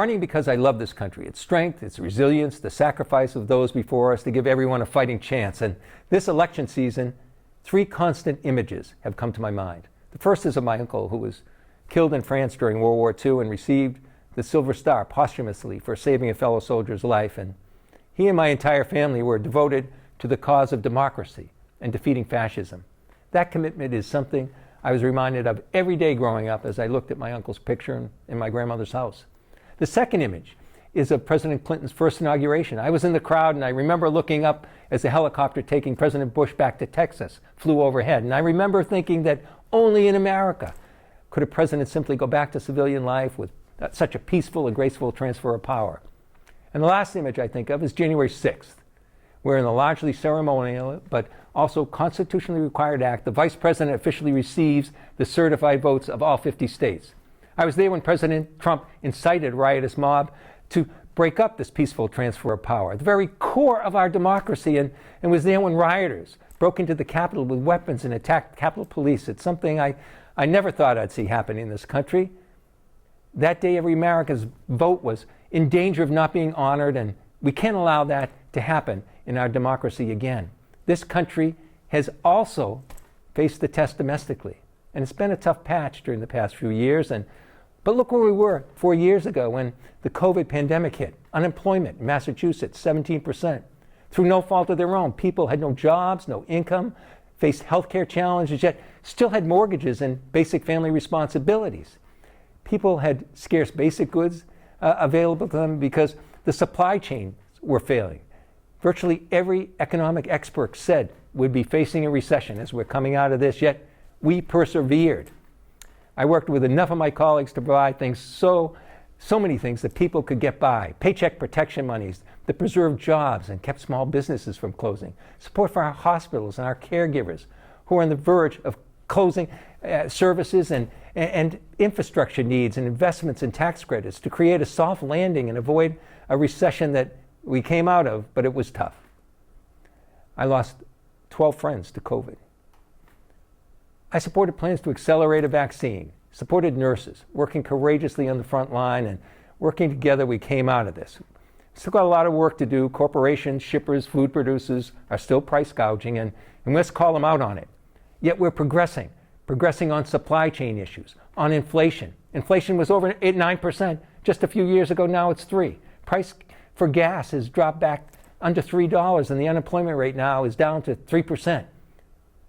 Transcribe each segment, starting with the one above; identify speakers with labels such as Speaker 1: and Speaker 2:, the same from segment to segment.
Speaker 1: running because I love this country, its strength, its resilience, the sacrifice of those before us to give everyone a fighting chance. And this election season, 3 constant images have come to my mind. The first is of my uncle, who was killed in France during World War II and received the Silver Star posthumously for saving a fellow soldier's life. And he and my entire family were devoted to the cause of democracy and defeating fascism. That commitment is something I was reminded of every day growing up as I looked at my uncle's picture in my grandmother's house. The second image is of President Clinton's first inauguration. I was in the crowd, and I remember looking up as the helicopter taking President Bush back to Texas flew overhead. And I remember thinking that only in America could a president simply go back to civilian life with such a peaceful and graceful transfer of power. And the last image I think of is January 6th, where in the largely ceremonial but also constitutionally required act, the vice president officially receives the certified votes of all 50 states. I was there when President Trump incited a riotous mob to break up this peaceful transfer of power, the very core of our democracy, and was there when rioters broke into the Capitol with weapons and attacked Capitol Police. It's something I never thought I'd see happen in this country. That day, every American's vote was in danger of not being honored, and we can't allow that to happen in our democracy again. This country has also faced the test domestically, and it's been a tough patch during the past few years. But look where we were 4 years ago when the COVID pandemic hit. Unemployment in Massachusetts, 17%. Through no fault of their own, people had no jobs, no income, faced healthcare challenges, yet still had mortgages and basic family responsibilities. People had scarce basic goods available to them because the supply chains were failing. Virtually every economic expert said we'd be facing a recession as we're coming out of this, yet we persevered. I worked with enough of my colleagues to provide things, so many things that people could get by. Paycheck protection monies that preserved jobs and kept small businesses from closing. Support for our hospitals and our caregivers who are on the verge of closing services and infrastructure needs and investments and tax credits to create a soft landing and avoid a recession that we came out of, but it was tough. I lost 12 friends to COVID. I supported plans to accelerate a vaccine, supported nurses, working courageously on the front line, and working together we came out of this. Still got a lot of work to do. Corporations, shippers, food producers are still price gouging, and let's call them out on it. Yet we're progressing on supply chain issues, on inflation. Inflation was over 9% just a few years ago, now it's 3%. Price for gas has dropped back under $3, and the unemployment rate now is down to 3%.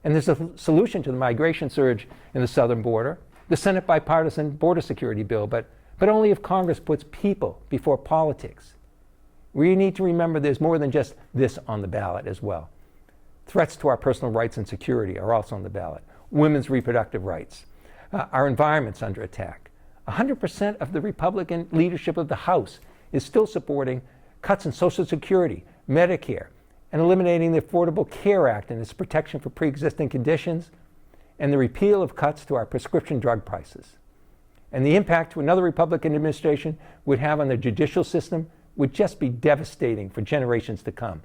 Speaker 1: And there's a solution to the migration surge in the southern border, the Senate bipartisan border security bill, but only if Congress puts people before politics. We need to remember there's more than just this on the ballot as well. Threats to our personal rights and security are also on the ballot. Women's reproductive rights. Our environment's under attack. 100% of the Republican leadership of the House is still supporting cuts in Social Security, Medicare, and eliminating the Affordable Care Act and its protection for pre-existing conditions, and the repeal of cuts to our prescription drug prices. And the impact to another Republican administration would have on the judicial system would just be devastating for generations to come.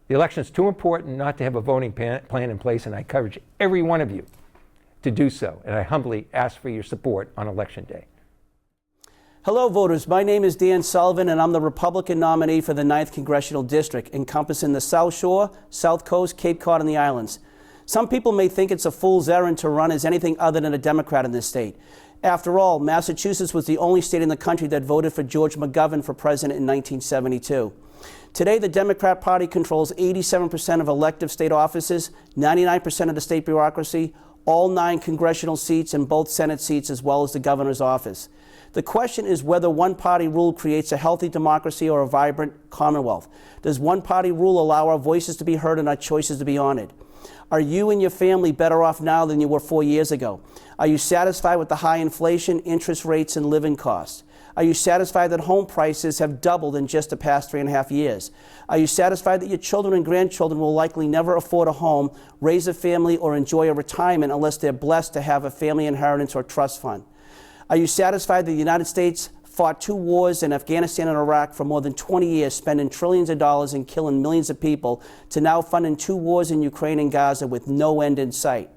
Speaker 1: The election is too important not to have a voting plan in place, and I encourage every one of you to do so, and I humbly ask for your support on Election Day.
Speaker 2: Hello, voters. My name is Dan Sullivan, and I'm the Republican nominee for the 9th Congressional District, encompassing the South Shore, South Coast, Cape Cod, and the islands. Some people may think it's a fool's errand to run as anything other than a Democrat in this state. After all, Massachusetts was the only state in the country that voted for George McGovern for president in 1972. Today, the Democrat Party controls 87% of elective state offices, 99% of the state bureaucracy, all 9 congressional seats and both Senate seats, as well as the governor's office. The question is whether one-party rule creates a healthy democracy or a vibrant commonwealth. Does one-party rule allow our voices to be heard and our choices to be honored? Are you and your family better off now than you were 4 years ago? Are you satisfied with the high inflation, interest rates, and living costs? Are you satisfied that home prices have doubled in just the past 3.5 years? Are you satisfied that your children and grandchildren will likely never afford a home, raise a family, or enjoy a retirement unless they're blessed to have a family inheritance or trust fund? Are you satisfied that the United States fought 2 wars in Afghanistan and Iraq for more than 20 years, spending trillions of dollars and killing millions of people, to now funding 2 wars in Ukraine and Gaza with no end in sight?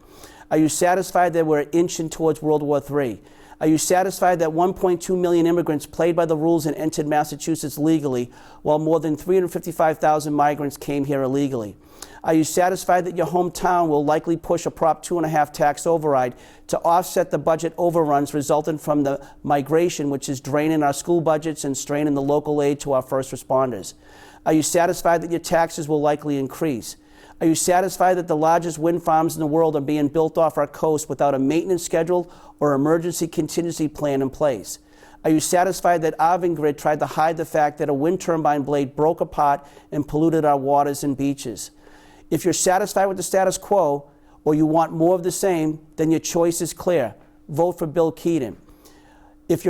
Speaker 2: Are you satisfied that we're inching towards World War III? Are you satisfied that 1.2 million immigrants played by the rules and entered Massachusetts legally, while more than 355,000 migrants came here illegally? Are you satisfied that your hometown will likely push a Prop 2.5 tax override to offset the budget overruns resulting from the migration, which is draining our school budgets and straining the local aid to our first responders? Are you satisfied that your taxes will likely increase? Are you satisfied that the largest wind farms in the world are being built off our coast without a maintenance schedule or emergency contingency plan in place? Are you satisfied that Avangrid tried to hide the fact that a wind turbine blade broke apart and polluted our waters and beaches? If you're satisfied with the status quo, or you want more of the same, then your choice is clear. Vote for Bill Keaton. If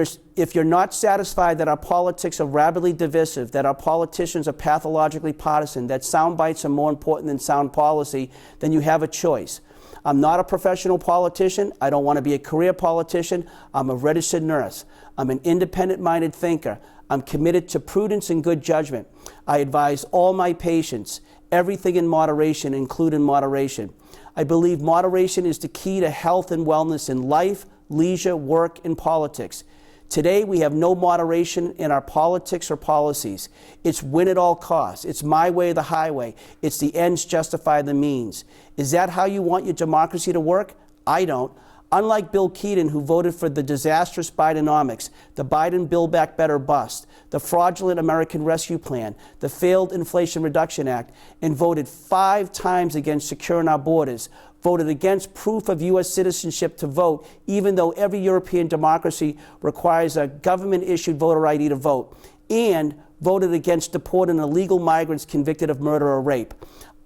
Speaker 2: you're not satisfied that our politics are rabidly divisive, that our politicians are pathologically partisan, that sound bites are more important than sound policy, then you have a choice. I'm not a professional politician. I don't want to be a career politician. I'm a registered nurse. I'm an independent-minded thinker. I'm committed to prudence and good judgment. I advise all my patients, everything in moderation, including moderation. I believe moderation is the key to health and wellness in life, leisure, work, and politics. Today, we have no moderation in our politics or policies. It's win at all costs. It's my way or the highway. It's the ends justify the means. Is that how you want your democracy to work? I don't. Unlike Bill Keaton, who voted for the disastrous Bidenomics, the Biden Build Back Better bust, the fraudulent American Rescue Plan, the failed Inflation Reduction Act, and voted 5 times against securing our borders, voted against proof of U.S. citizenship to vote, even though every European democracy requires a government-issued voter ID to vote, and voted against deporting illegal migrants convicted of murder or rape.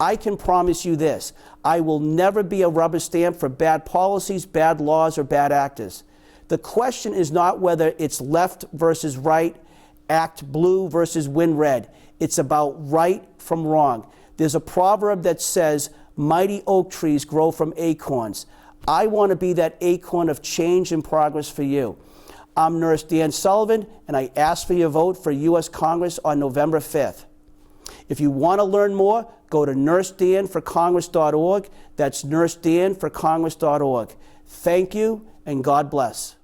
Speaker 2: I can promise you this: I will never be a rubber stamp for bad policies, bad laws, or bad actors. The question is not whether it's left versus right, act blue versus win red. It's about right from wrong. There's a proverb that says, mighty oak trees grow from acorns. I want to be that acorn of change and progress for you. I'm Nurse Dan Sullivan, and I ask for your vote for U.S. Congress on November 5th. If you want to learn more, go to nursedanforcongress.org. That's nursedanforcongress.org. Thank you, and God bless.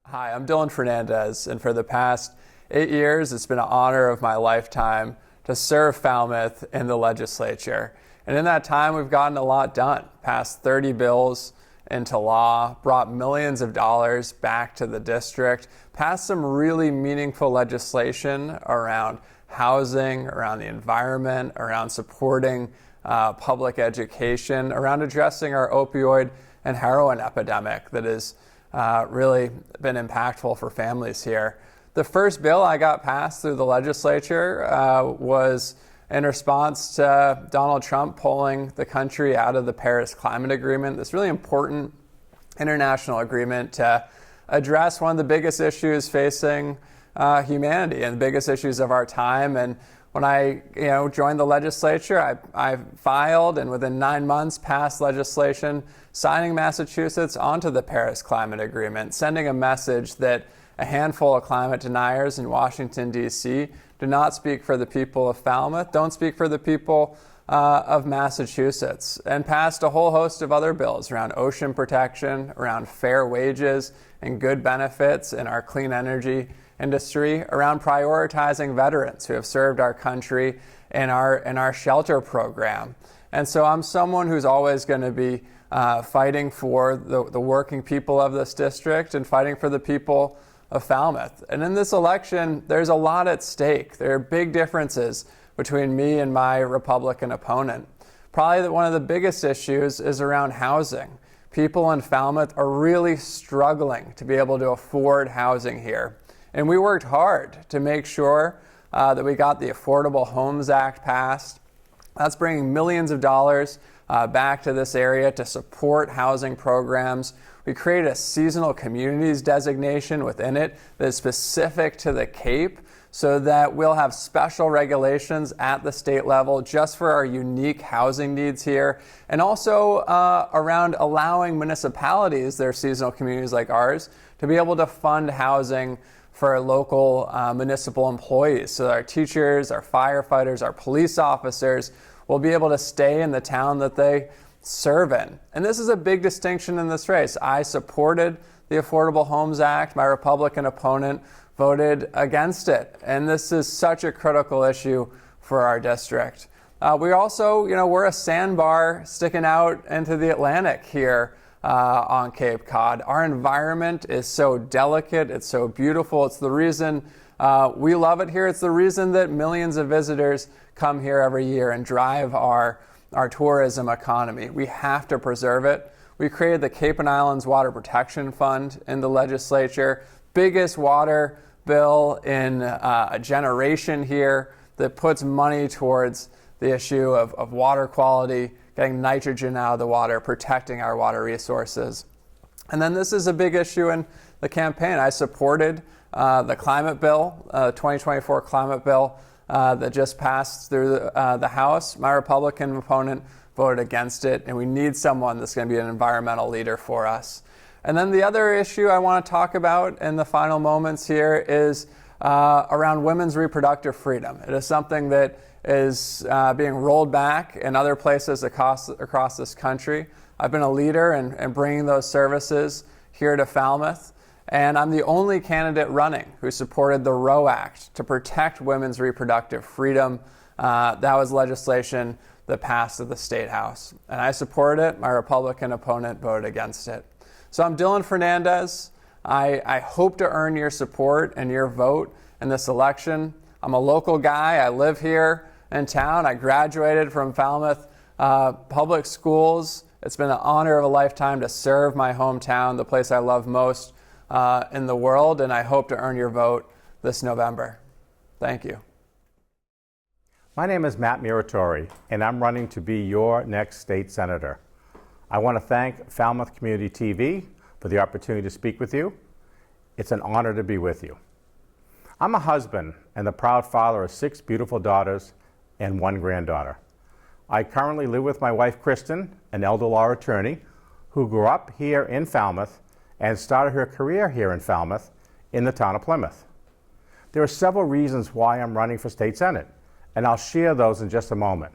Speaker 3: Hi, I'm Dylan Fernandez, and for the past 8 years, it's been an honor of my lifetime to serve Falmouth in the legislature. And in that time, we've gotten a lot done, passed 30 bills into law, brought millions of dollars back to the district, passed some really meaningful legislation around housing, around the environment, around supporting public education, around addressing our opioid and heroin epidemic that has really been impactful for families here. The first bill I got passed through the legislature was in response to Donald Trump pulling the country out of the Paris Climate Agreement, this really important international agreement to address one of the biggest issues facing humanity and the biggest issues of our time. And when I joined the legislature, I filed and within 9 months passed legislation signing Massachusetts onto the Paris Climate Agreement, sending a message that a handful of climate deniers in Washington, D.C. do not speak for the people of Falmouth, don't speak for the people of Massachusetts, and passed a whole host of other bills around ocean protection, around fair wages and good benefits in our clean energy industry, around prioritizing veterans who have served our country in our shelter program. And so I'm someone who's always going to be fighting for the working people of this district and fighting for the people of Falmouth. And in this election, there's a lot at stake. There are big differences between me and my Republican opponent. Probably one of the biggest issues is around housing. People in Falmouth are really struggling to be able to afford housing here. And we worked hard to make sure that we got the Affordable Homes Act passed. That's bringing millions of dollars back to this area to support housing programs. We created a seasonal communities designation within it that is specific to the Cape so that we'll have special regulations at the state level just for our unique housing needs here, and also around allowing municipalities, their seasonal communities like ours, to be able to fund housing for local municipal employees. So our teachers, our firefighters, our police officers will be able to stay in the town that they serve in. And this is a big distinction in this race. I supported the Affordable Homes Act. My Republican opponent voted against it. And this is such a critical issue for our district. We also, we're a sandbar sticking out into the Atlantic here on Cape Cod. Our environment is so delicate. It's so beautiful. It's the reason we love it here. It's the reason that millions of visitors come here every year and drive our tourism economy. We have to preserve it. We created the Cape and Islands Water Protection Fund in the legislature, biggest water bill in a generation here that puts money towards the issue of water quality, getting nitrogen out of the water, protecting our water resources. And then this is a big issue in the campaign. I supported the climate bill, 2024 climate bill that just passed through the House. My Republican opponent voted against it, and we need someone that's going to be an environmental leader for us. And then the other issue I want to talk about in the final moments here is around women's reproductive freedom. It is something that is being rolled back in other places across this country. I've been a leader in bringing those services here to Falmouth, and I'm the only candidate running who supported the Roe Act to protect women's reproductive freedom. That was legislation that passed at the State House, and I supported it. My Republican opponent voted against it. So I'm Dylan Fernandez. I hope to earn your support and your vote in this election. I'm a local guy. I live here in town. I graduated from Falmouth Public Schools. It's been an honor of a lifetime to serve my hometown, the place I love most in the world, and I hope to earn your vote this November. Thank you.
Speaker 4: My name is Matt Miror, and I'm running to be your next state senator. I want to thank Falmouth Community TV for the opportunity to speak with you. It's an honor to be with you. I'm a husband and the proud father of 6 beautiful daughters and 1 granddaughter. I currently live with my wife, Kristen, an elder law attorney who grew up here in Falmouth and started her career here in Falmouth in the town of Plymouth. There are several reasons why I'm running for state senate, and I'll share those in just a moment.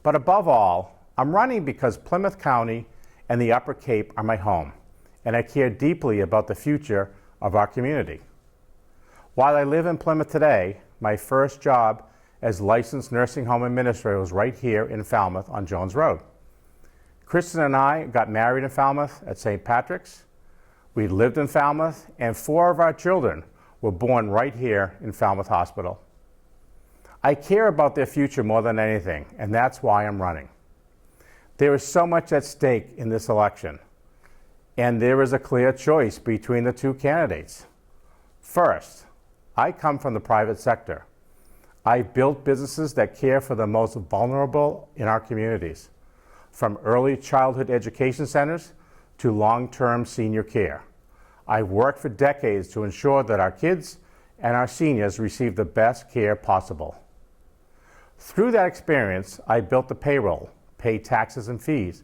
Speaker 4: But above all, I'm running because Plymouth County and the Upper Cape are my home, and I care deeply about the future of our community. While I live in Plymouth today, my first job as licensed nursing home administrator was right here in Falmouth on Jones Road. Kristen and I got married in Falmouth at St. Patrick's. We lived in Falmouth, and 4 of our children were born right here in Falmouth Hospital. I care about their future more than anything, and that's why I'm running. There is so much at stake in this election, and there is a clear choice between the 2 candidates. First, I come from the private sector. I built businesses that care for the most vulnerable in our communities, from early childhood education centers to long-term senior care. I've worked for decades to ensure that our kids and our seniors receive the best care possible. Through that experience, I built the payroll, paid taxes and fees,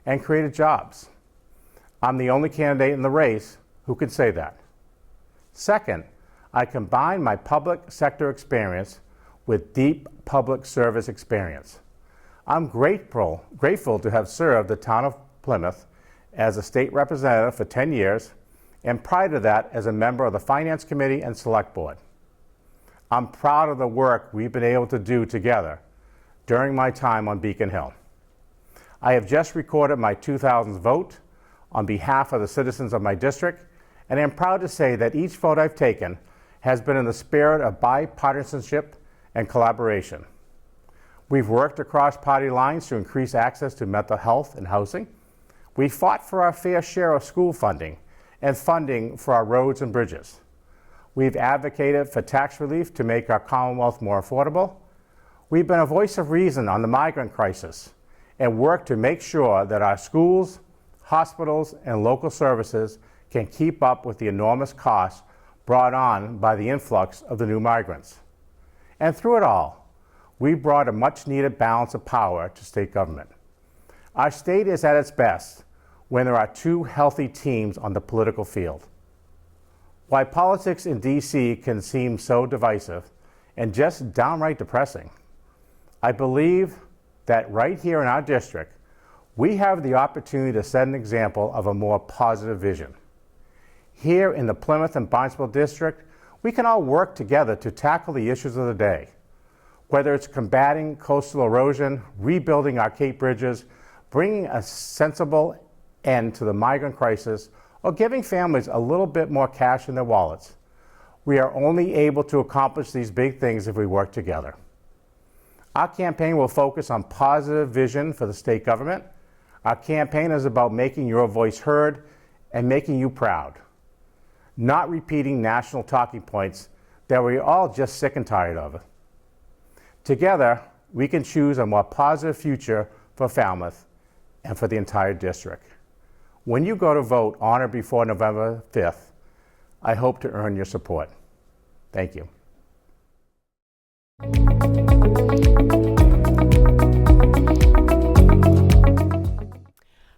Speaker 4: and created jobs. I'm the only candidate in the race who can say that. Second, I combine my public sector experience with deep public service experience. I'm grateful to have served the town of Plymouth as a state representative for 10 years, and prior to that as a member of the Finance Committee and Select Board. I'm proud of the work we've been able to do together during my time on Beacon Hill. I have just recorded my 2000 vote on behalf of the citizens of my district, and I'm proud to say that each vote I've taken has been in the spirit of bipartisanship and collaboration. We've worked across party lines to increase access to mental health and housing. We fought for our fair share of school funding and funding for our roads and bridges. We've advocated for tax relief to make our Commonwealth more affordable. We've been a voice of reason on the migrant crisis and worked to make sure that our schools, hospitals, and local services can keep up with the enormous costs brought on by the influx of the new migrants. And through it all, we brought a much-needed balance of power to state government. Our state is at its best when there are 2 healthy teams on the political field. While politics in D.C. can seem so divisive and just downright depressing, I believe that right here in our district, we have the opportunity to set an example of a more positive vision. Here in the Plymouth and Barnstable district, we can all work together to tackle the issues of the day. Whether it's combating coastal erosion, rebuilding our Cape bridges, bringing a sensible end to the migrant crisis, or giving families a little bit more cash in their wallets. We are only able to accomplish these big things if we work together. Our campaign will focus on positive vision for the state government. Our campaign is about making your voice heard and making you proud, not repeating national talking points that we're all just sick and tired of. Together, we can choose a more positive future for Falmouth and for the entire district. When you go to vote on or before November 5th, I hope to earn your support. Thank you.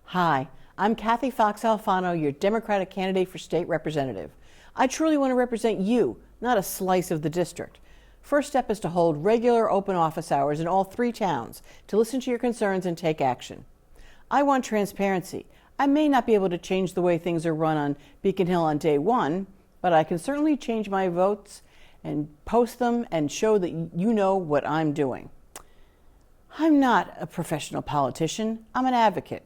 Speaker 5: Hi, I'm Kathy Foxalfano, your Democratic candidate for state representative. I truly want to represent you, not a slice of the district. First step is to hold regular open office hours in all 3 towns to listen to your concerns and take action. I want transparency. I may not be able to change the way things are run on Beacon Hill on day 1, but I can certainly change my votes and post them and show that you know what I'm doing. I'm not a professional politician. I'm an advocate.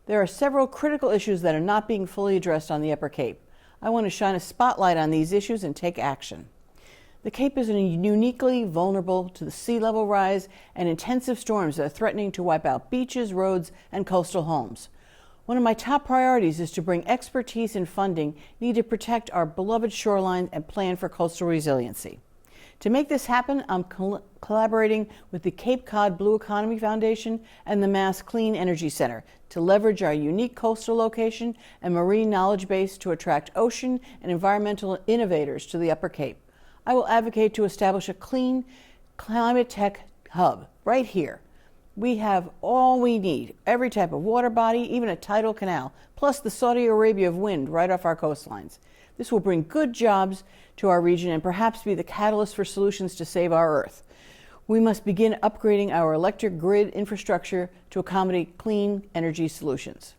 Speaker 5: There are several critical issues that are not being fully addressed on the Upper Cape. I want to shine a spotlight on these issues and take action. The Cape is uniquely vulnerable to the sea level rise and intensive storms that are threatening to wipe out beaches, roads, and coastal homes. One of my top priorities is to bring expertise and funding needed to protect our beloved shoreline and plan for coastal resiliency. To make this happen, I'm collaborating with the Cape Cod Blue Economy Foundation and the Mass Clean Energy Center to leverage our unique coastal location and marine knowledge base to attract ocean and environmental innovators to the Upper Cape. I will advocate to establish a clean climate tech hub right here. We have all we need, every type of water body, even a tidal canal, plus the Saudi Arabia of wind right off our coastlines. This will bring good jobs to our region and perhaps be the catalyst for solutions to save our Earth. We must begin upgrading our electric grid infrastructure to accommodate clean energy solutions.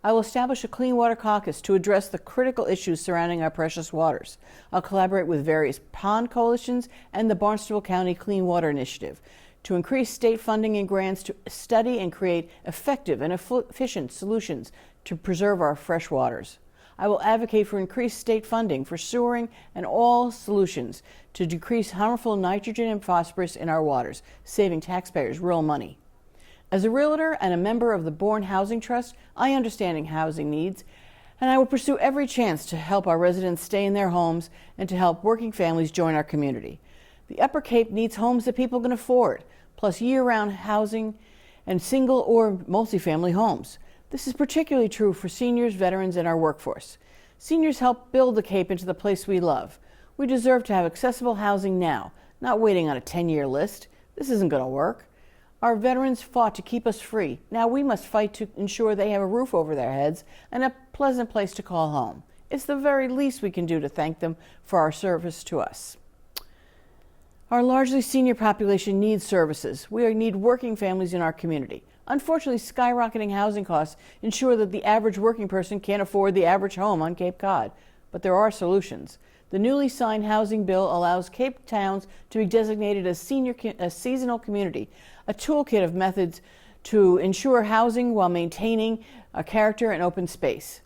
Speaker 5: I will establish a Clean Water Caucus to address the critical issues surrounding our precious waters. I'll collaborate with various pond coalitions and the Barnstable County Clean Water Initiative to increase state funding and grants to study and create effective and efficient solutions to preserve our fresh waters. I will advocate for increased state funding for sewering and all solutions to decrease harmful nitrogen and phosphorus in our waters, saving taxpayers real money. As a realtor and a member of the Bourne Housing Trust, I understand housing needs, and I will pursue every chance to help our residents stay in their homes and to help working families join our community. The Upper Cape needs homes that people can afford, plus year-round housing and single or multifamily homes. This is particularly true for seniors, veterans, and our workforce. Seniors help build the Cape into the place we love. We deserve to have accessible housing now, not waiting on a 10-year list. This isn't going to work. Our veterans fought to keep us free. Now we must fight to ensure they have a roof over their heads and a pleasant place to call home. It's the very least we can do to thank them for our service to us. Our largely senior population needs services. We need working families in our community. Unfortunately, skyrocketing housing costs ensure that the average working person can't afford the average home on Cape Cod. But there are solutions. The newly signed housing bill allows Cape towns to be designated as a seasonal community, a toolkit of methods to ensure housing while maintaining a character and open space.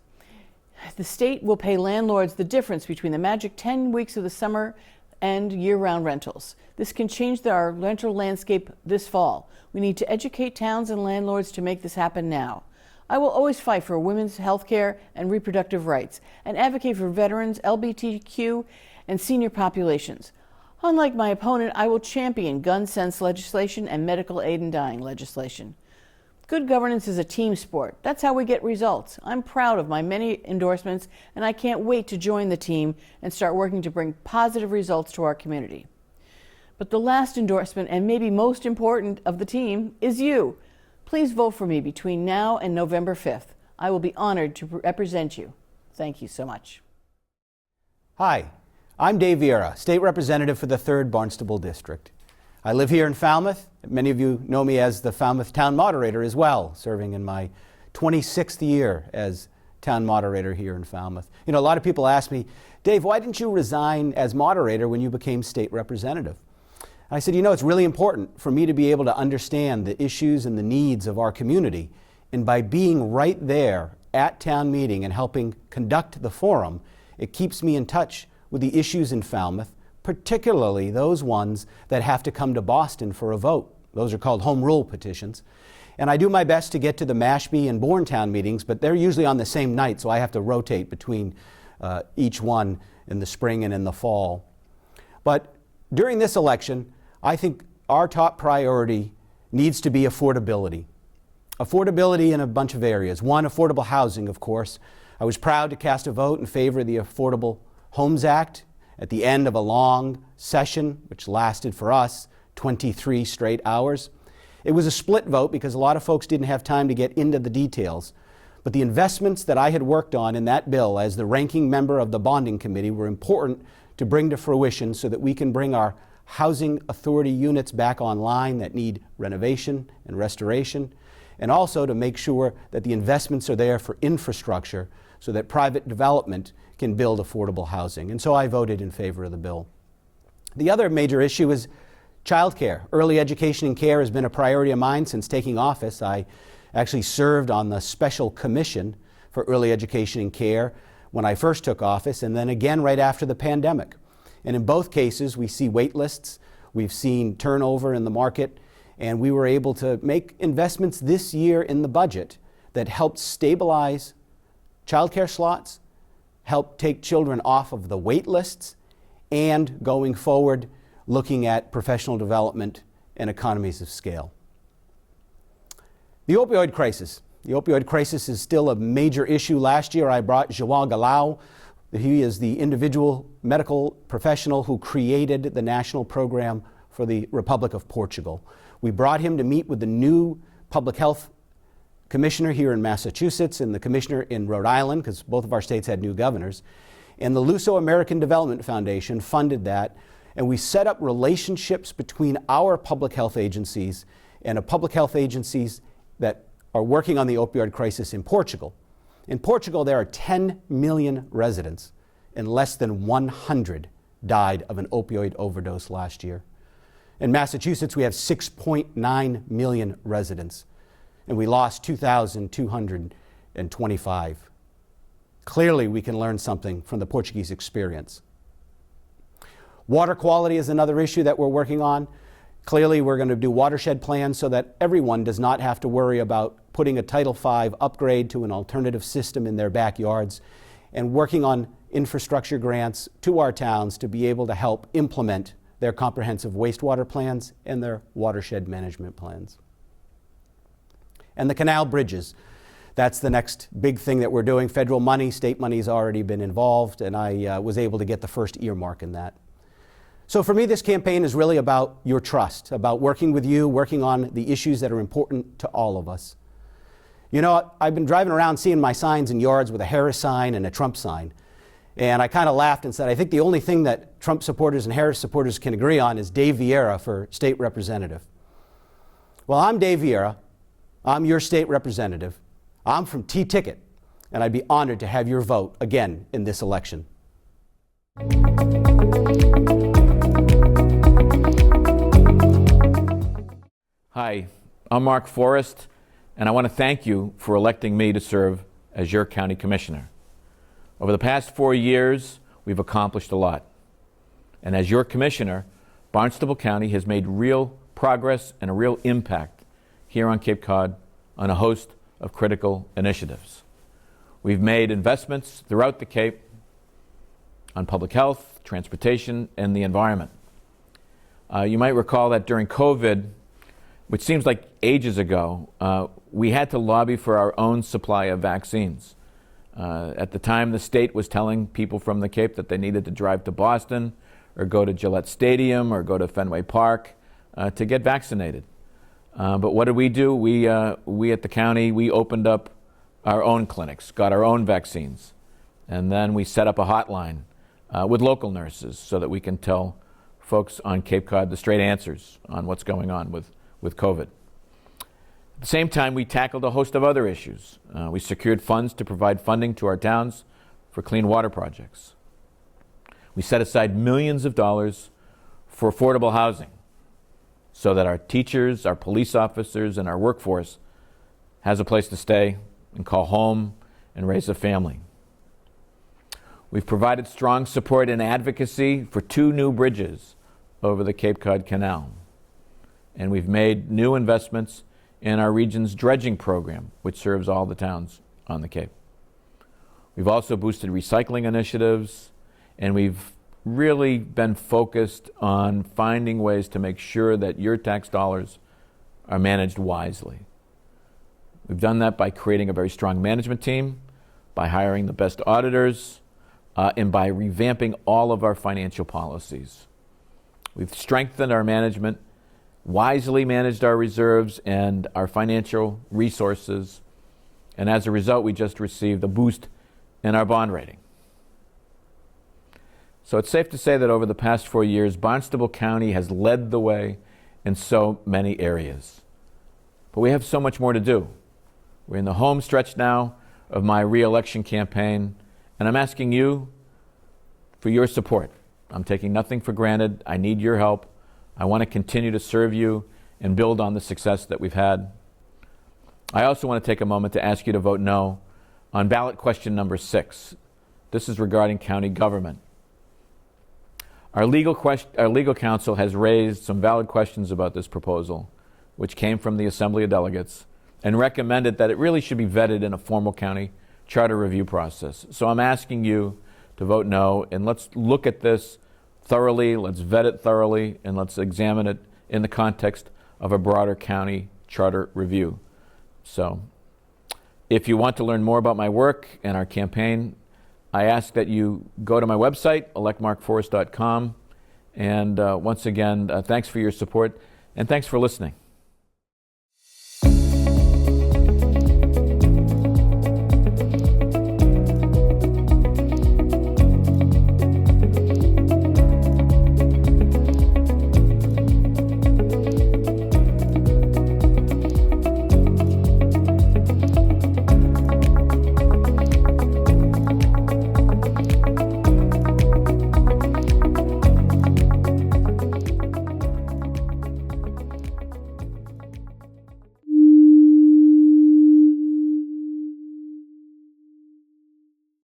Speaker 5: The state will pay landlords the difference between the magic 10 weeks of the summer and year-round rentals. This can change our rental landscape this fall. We need to educate towns and landlords to make this happen now. I will always fight for women's health care and reproductive rights and advocate for veterans, LGBTQ, and senior populations. Unlike my opponent, I will champion gun sense legislation and medical aid in dying legislation. Good governance is a team sport. That's how we get results. I'm proud of my many endorsements, and I can't wait to join the team and start working to bring positive results to our community. But the last endorsement, and maybe most important of the team, is you. Please vote for me between now and November 5th. I will be honored to represent you. Thank you so much.
Speaker 6: Hi, I'm Viera, State Representative for the 3rd Barnstable District.
Speaker 2: I live here in Falmouth. Many of you know me as the Falmouth Town Moderator as well, serving in my 26th year as Town Moderator here in Falmouth. You know, a lot of people ask me, Dave, why didn't you resign as moderator when you became state representative? I said, you know, it's really important for me to be able to understand the issues and the needs of our community. And by being right there at town meeting and helping conduct the forum, it keeps me in touch with the issues in Falmouth, particularly those ones that have to come to Boston for a vote. Those are called home rule petitions. And I do my best to get to the Mashpee and Bourne town meetings, but they're usually on the same night, so I have to rotate between each one in the spring and in the fall. But during this election, I think our top priority needs to be affordability. Affordability in a bunch of areas. One, affordable housing, of course. I was proud to cast a vote in favor of the Affordable Homes Act at the end of a long session, which lasted for us 23 straight hours. It was a split vote because a lot of folks didn't have time to get into the details. But the investments that I had worked on in that bill as the ranking member of the bonding committee were important to bring to fruition so that we can bring our housing authority units back online that need renovation and restoration, and also to make sure that the investments are there for infrastructure so that private development can build affordable housing. And so I voted in favor of the bill. The other major issue is childcare. Early education and care has been a priority of mine since taking office. I actually served on the Special Commission for Early Education and Care when I first took office, and then again right after the pandemic. And in both cases, we see wait lists, we've seen turnover in the market, and we were able to make investments this year in the budget that helped stabilize childcare slots, help take children off of the wait lists, and going forward, looking at professional development and economies of scale. The opioid crisis. The opioid crisis is still a major issue. Last year, I brought João Galao. He is the individual medical professional who created the national program for the Republic of Portugal. We brought him to meet with the new public health commissioner here in Massachusetts and the commissioner in Rhode Island, because both of our states had new governors. And the Luso-American Development Foundation funded that. And we set up relationships between our public health agencies and the public health agencies that are working on the opioid crisis in Portugal. In Portugal, there are 10 million residents, and less than 100 died of an opioid overdose last year. In Massachusetts, we have 6.9 million residents, and we lost 2,225. Clearly, we can learn something from the Portuguese experience. Water quality is another issue that we're working on. Clearly, we're going to do watershed plans so that everyone does not have to worry about putting a Title V upgrade to an alternative system in their backyards, and working on infrastructure grants to our towns to be able to help implement their comprehensive wastewater plans and their watershed management plans. And the canal bridges. That's the next big thing that we're doing. Federal money, state money's already been involved, and I was able to get the first earmark in that. So for me, this campaign is really about your trust, about working with you, working on the issues that are important to all of us. You know, I've been driving around seeing my signs in yards with a Harris sign and a Trump sign. And I kind of laughed and said, I think the only thing that Trump supporters and Harris supporters can agree on is Dave Viera for state representative. Well, I'm Dave Viera. I'm your state representative. I'm from T-Ticket, and I'd be honored to have your vote again in this election.
Speaker 6: Hi, I'm Mark Forrest, and I want to thank you for electing me to serve as your county commissioner. Over the past 4 years, we've accomplished a lot. And as your commissioner, Barnstable County has made real progress and a real impact here on Cape Cod on a host of critical initiatives. We've made investments throughout the Cape on public health, transportation, and the environment. You might recall that during COVID, which seems like ages ago, we had to lobby for our own supply of vaccines. At the time, the state was telling people from the Cape that they needed to drive to Boston or go to Gillette Stadium or go to Fenway Park to get vaccinated. But what did we do? We at the county, we opened up our own clinics, got our own vaccines, and then we set up a hotline with local nurses so that we can tell folks on Cape Cod the straight answers on what's going on with COVID. At the same time, we tackled a host of other issues. We secured funds to provide funding to our towns for clean water projects. We set aside millions of dollars for affordable housing so that our teachers, our police officers, and our workforce has a place to stay and call home and raise a family. We've provided strong support and advocacy for 2 new bridges over the Cape Cod Canal. And we've made new investments in our region's dredging program, which serves all the towns on the Cape. We've also boosted recycling initiatives, and we've really been focused on finding ways to make sure that your tax dollars are managed wisely. We've done that by creating a very strong management team, by hiring the best auditors, and by revamping all of our financial policies. We've strengthened our management, wisely managed our reserves and our financial resources, and as a result, we just received a boost in our bond rating. So it's safe to say that over the past 4 years, Barnstable County has led the way in so many areas. But we have so much more to do. We're in the home stretch now of my re-election campaign, and I'm asking you for your support. I'm taking nothing for granted. I need your help. I want to continue to serve you and build on the success that we've had. I also want to take a moment to ask you to vote no on ballot question number 6. This is regarding county government. Our legal counsel has raised some valid questions about this proposal, which came from the Assembly of Delegates, and recommended that it really should be vetted in a formal county charter review process. So I'm asking you to vote no, and let's look at this thoroughly, let's vet it thoroughly, and let's examine it in the context of a broader county charter review. So if you want to learn more about my work and our campaign, I ask that you go to my website, electmarkforrest.com. And once again, thanks for your support, and thanks for listening.